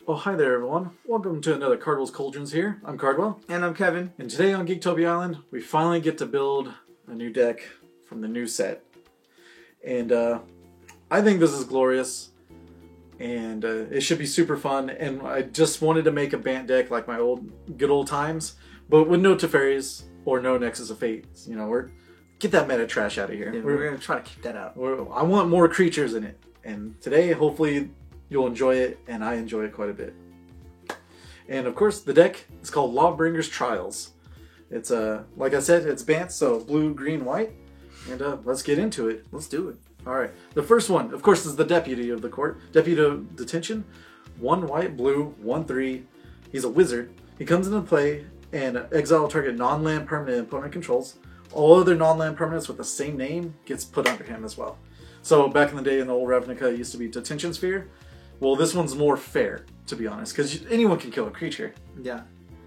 Oh, hi there, everyone. Welcome to another Cardwell's Cauldrons here. I'm Cardwell. And I'm Kevin. And today on Geektopia Island, we finally get to build a new deck from the new set. And I think this is glorious. And it should be super fun. And I just wanted to make a Bant deck like my good old times. But with no Teferis or no Nexus of Fate. You know, get that meta trash out of here. Yeah, we're going to try to keep that out. I want more creatures in it. And today, hopefully, you'll enjoy it, and I enjoy it quite a bit. And of course, the deck is called Lawbringer's Trials. It's like I said, it's Bant, so blue, green, white. And let's get into it. Let's do it. All right. The first one, of course, is the Deputy of the Court. Deputy of Detention. 1 white, blue, 1/3. He's a wizard. He comes into play and exile target non-land permanent opponent controls. All other non-land permanents with the same name gets put under him as well. So back in the day in the old Ravnica, it used to be Detention Sphere. Well, this one's more fair, to be honest, because anyone can kill a creature. Yeah.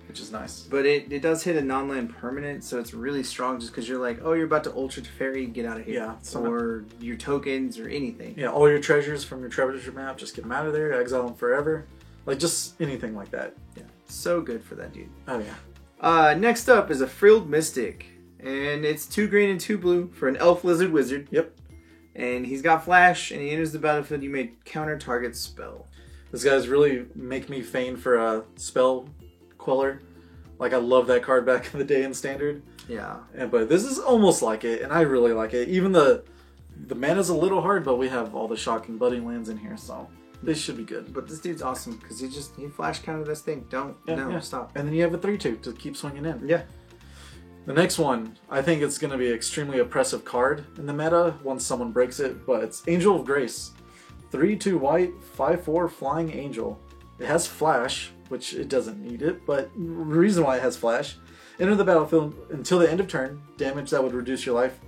Which is nice. But it does hit a non-land permanent, so it's really strong just because you're like, oh, you're about to Ultra Teferi, get out of here. Yeah. Or your tokens or anything. Yeah, all your treasures from your treasure map, just get them out of there, exile them forever. Like, just anything like that. Yeah. So good for that dude. Oh, yeah. Next up is a Frilled Mystic. And it's 2 green and 2 blue for an Elf Lizard Wizard. Yep. And he's got Flash, and he enters the battlefield, you may counter target spell. This guy's really make me feign for a Spell Queller. Like, I love that card back in the day in Standard. Yeah. But this is almost like it, and I really like it. Even the mana's a little hard, but we have all the Shocking Budding lands in here, so this should be good. But this dude's awesome, because he Flash countered this thing. Stop. And then you have a 3/2 to keep swinging in. Yeah. The next one, I think it's going to be an extremely oppressive card in the meta once someone breaks it, but it's Angel of Grace. 3/2 white, 5/4 flying angel. It has Flash, which it doesn't need it, but the reason why it has Flash, enter the battlefield until the end of turn, damage that would reduce your life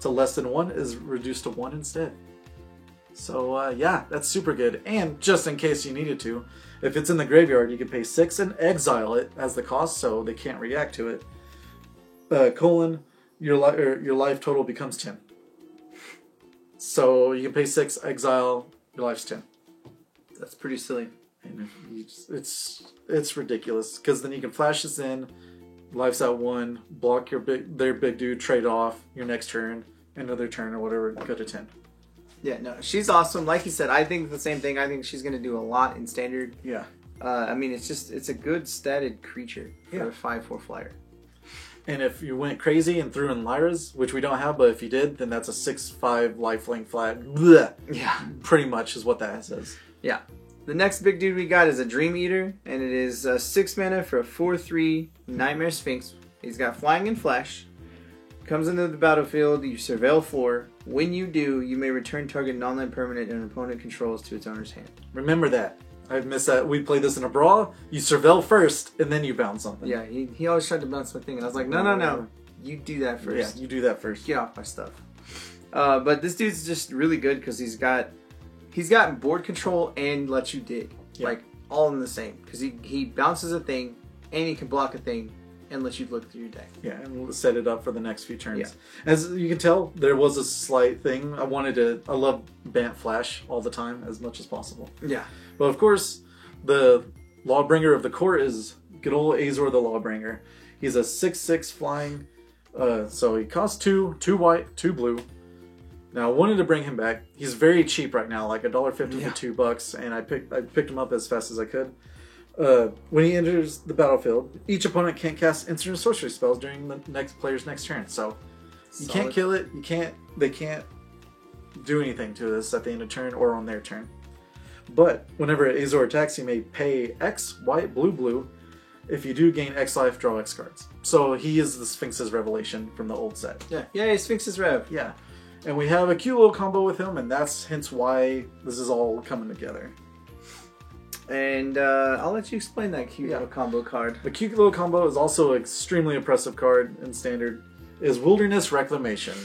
to less than 1 is reduced to 1 instead. So yeah, that's super good. And just in case you needed to, if it's in the graveyard, you can pay 6 and exile it as the cost so they can't react to it. Your life total becomes 10. So you can pay 6, exile, your life's 10. That's pretty silly. And it's ridiculous because then you can flash this in, life's at 1, block their big dude, trade off your next turn, another turn or whatever, go to 10. Yeah, no, she's awesome. Like you said, I think the same thing. I think she's gonna do a lot in Standard. Yeah. I mean, it's a good statted creature for a 5/4 flyer. And if you went crazy and threw in Lyra's, which we don't have, but if you did, then that's a 6/5 lifelink flat. Blech. Yeah. Pretty much is what that says. Yeah. The next big dude we got is a Dream Eater, and it is 6 mana for a 4/3 Nightmare Sphinx. He's got Flying and Flash. Comes into the battlefield, you surveil 4. When you do, you may return target non-land permanent and opponent controls to its owner's hand. Remember that. I missed that. We played this in a brawl. You surveil first, and then you bounce something. Yeah, he always tried to bounce my thing, and I was like, no. You do that first. Yeah, you do that first. Get off my stuff. But this dude's just really good because he's got board control and lets you dig. Yeah. Like, all in the same. Because he bounces a thing, and he can block a thing, and lets you look through your deck. Yeah, and we'll set it up for the next few turns. Yeah. As you can tell, there was a slight thing. I love Bant Flash all the time as much as possible. Yeah. But of course, the Lawbringer of the Court is good old Azor the Lawbringer. He's a 6/6 flying, so he costs 2 white, 2 blue. Now I wanted to bring him back. He's very cheap right now, like $1.50 for $2, and I picked him up as fast as I could. When he enters the battlefield, each opponent can't cast instant or sorcery spells during the next player's next turn. So you can't kill it. They can't do anything to this at the end of turn or on their turn. But whenever Azor attacks, you may pay X, white, blue, blue. If you do, gain X life, draw X cards. So he is the Sphinx's Revelation from the old set. Yeah. Yay, Sphinx's Rev. Yeah. And we have a cute little combo with him, and that's hence why this is all coming together. And I'll let you explain that cute little combo card. The cute little combo is also an extremely impressive card in Standard, is Wilderness Reclamation.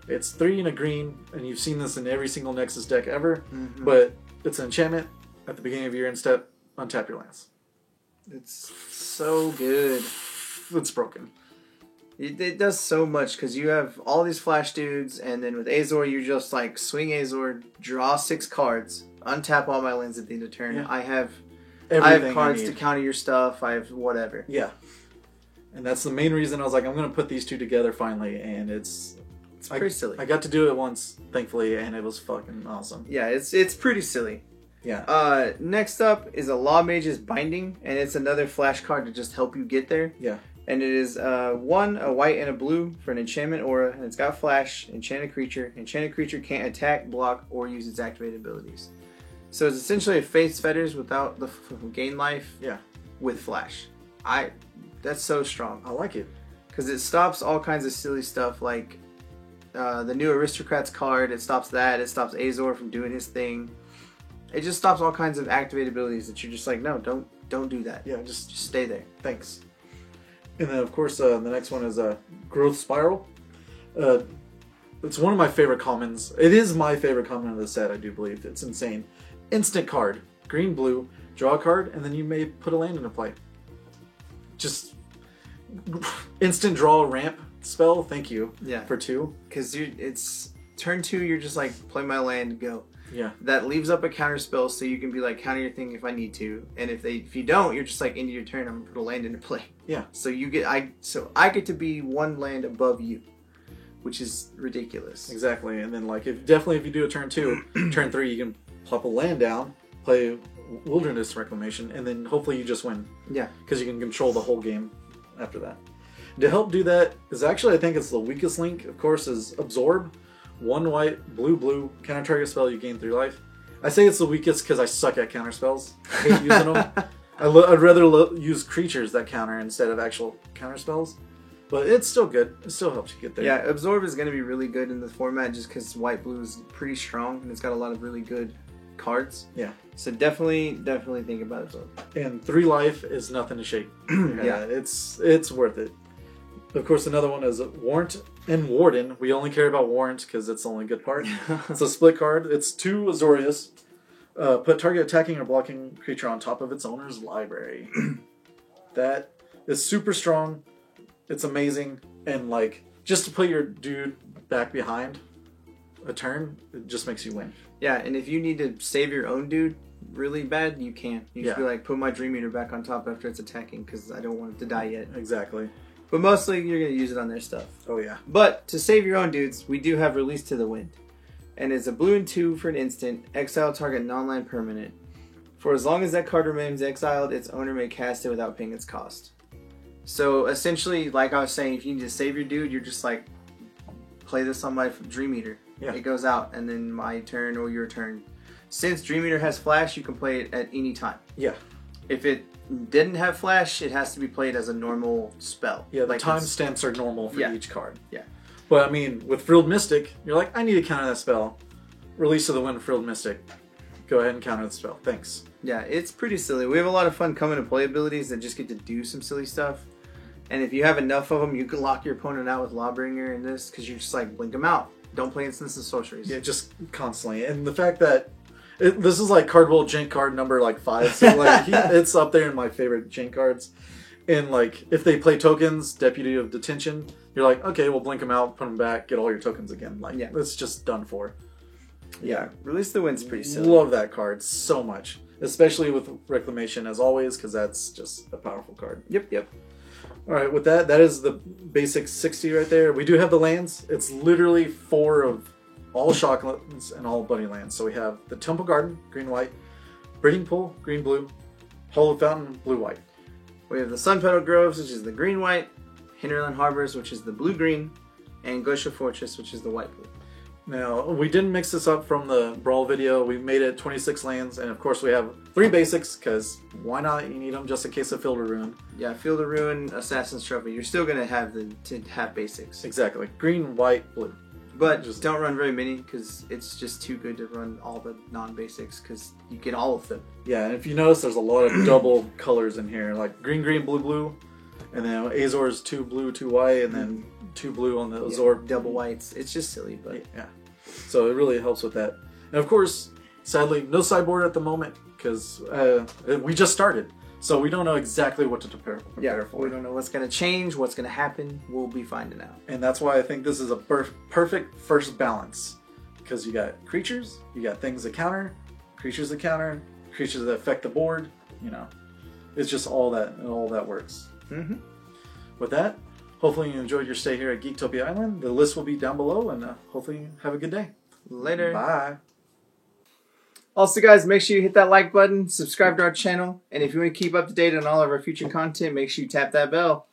It's 3 and a green, and you've seen this in every single Nexus deck ever, but it's an enchantment. At the beginning of your end step, untap your lands. It's so good. It's broken. It does so much because you have all these flash dudes, and then with Azor, you just like swing Azor, draw 6 cards, untap all my lands at the end of turn. Yeah. I have everything. I have cards I to need. counter your stuff. I have whatever. Yeah. And that's the main reason I was like, I'm going to put these two together finally. And it's pretty silly. I got to do it once, thankfully, and it was fucking awesome. Yeah, it's pretty silly. Yeah. Next up is a Law Mage's Binding, and it's another flash card to just help you get there. Yeah. And it is a white and a blue for an enchantment aura, and it's got flash, enchanted creature. Enchanted creature can't attack, block, or use its activated abilities. So it's essentially a Faith's Fetters without the gain life. Yeah. With flash. That's so strong. I like it. Because it stops all kinds of silly stuff like the new Aristocrats card. It stops that. It stops Azor from doing his thing. It just stops all kinds of activated abilities that you're just like, no, don't do that. Yeah, just stay there. Thanks. And then, of course, the next one is Growth Spiral. It's one of my favorite commons. It is my favorite common of the set, I do believe. It's insane. Instant card. Green, blue. Draw a card, and then you may put a land into play. Just instant draw ramp spell. Thank you. Yeah. For 2. Because it's turn 2, you're just like, play my land, go. Yeah. That leaves up a counter spell, so you can be like, counter your thing if I need to. And if you don't, you're just like, into your turn, I'm gonna put a land into play. Yeah. So I get to be one land above you, which is ridiculous. Exactly. And then like if you do a turn 2, turn 3 you can plop a land down, play Wilderness Reclamation, and then hopefully you just win. Yeah. Because you can control the whole game after that. To help do that is actually, I think it's the weakest link, of course, is Absorb. 1 white, blue, counter target spell, you gain 3 life. I say it's the weakest because I suck at counter spells. I hate using them. I'd rather use creatures that counter instead of actual counter spells. But it's still good. It still helps you get there. Yeah, Absorb is going to be really good in the format just because white-blue is pretty strong and it's got a lot of really good cards. Yeah. So definitely think about Absorb. And 3 life is nothing to shake. Yeah. It's worth it. Of course, another one is Warrant and Warden. We only care about Warrant because it's the only good part. It's a split card. It's 2 Azorius. Put target attacking or blocking creature on top of its owner's library. That is super strong. It's amazing. And like, just to put your dude back behind a turn, it just makes you win. Yeah, and if you need to save your own dude really bad, you can. You just be like, put my Dream Eater back on top after it's attacking because I don't want it to die yet. Exactly. But mostly, you're going to use it on their stuff. Oh, yeah. But to save your own dudes, we do have Release to the Wind. And it's a blue and 2 for an instant. Exile target non-land permanent. For as long as that card remains exiled, its owner may cast it without paying its cost. So essentially, like I was saying, if you need to save your dude, you're just like, play this on my Dream Eater. Yeah. It goes out, and then my turn or your turn. Since Dream Eater has flash, you can play it at any time. Yeah. If it didn't have flash, it has to be played as a normal spell. Yeah, the timestamps are normal for each card. Yeah. But I mean, with Frilled Mystic, you're like, I need to counter that spell. Release to the Wind, Frilled Mystic. Go ahead and counter the spell. Thanks. Yeah, it's pretty silly. We have a lot of fun coming to play abilities that just get to do some silly stuff. And if you have enough of them, you can lock your opponent out with Lawbringer and this, because you're just like, blink them out. Don't play instances and sorceries. Yeah, just constantly. And the fact that this is like Cardwell Jank card number like 5, so like it's up there in my favorite Jank cards. And like if they play tokens, Deputy of Detention, you're like, okay, we'll blink them out, put them back, get all your tokens again. Like it's just done for. Yeah, Release the Wind's pretty silly. Love that card so much, especially with Reclamation as always, because that's just a powerful card. Yep. All right, with that is the basic 60 right there. We do have the lands. It's literally 4 of all Shocklands and all Bunny lands. So we have the Temple Garden, green-white, Breeding Pool, green-blue, Hollow Fountain, blue-white. We have the Sun Petal Groves, which is the green-white, Hinterland Harbors, which is the blue-green, and Glacial Fortress, which is the white-blue. Now, we didn't mix this up from the Brawl video. We made it 26 lands, and of course we have 3 basics, because why not? You need them just in case of Field of Ruin. Yeah, Field of Ruin, Assassin's Trophy. You're still going to have basics. Exactly. Green, white, blue. But just don't run very many, because it's just too good to run all the non-basics, because you get all of them. Yeah, and if you notice, there's a lot of double colors in here, like green, blue, blue, and then Azor's 2 blue, 2 white, and then 2 blue on the Azor. Double whites. It's just silly, but yeah. So it really helps with that. And of course, sadly, no sideboard at the moment, because we just started. So we don't know exactly what to prepare for. We don't know what's going to change, what's going to happen. We'll be finding out. And that's why I think this is a perfect first balance. Because you got creatures, you got things that counter, creatures that affect the board. you know, it's just all that works. Mm-hmm. With that, hopefully you enjoyed your stay here at Geektopia Island. The list will be down below, and hopefully you have a good day. Later. Bye. Also, guys, make sure you hit that like button, subscribe to our channel, and if you want to keep up to date on all of our future content, make sure you tap that bell.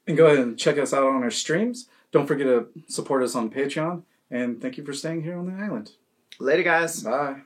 And go ahead and check us out on our streams. Don't forget to support us on Patreon. And thank you for staying here on the island. Later, guys. Bye.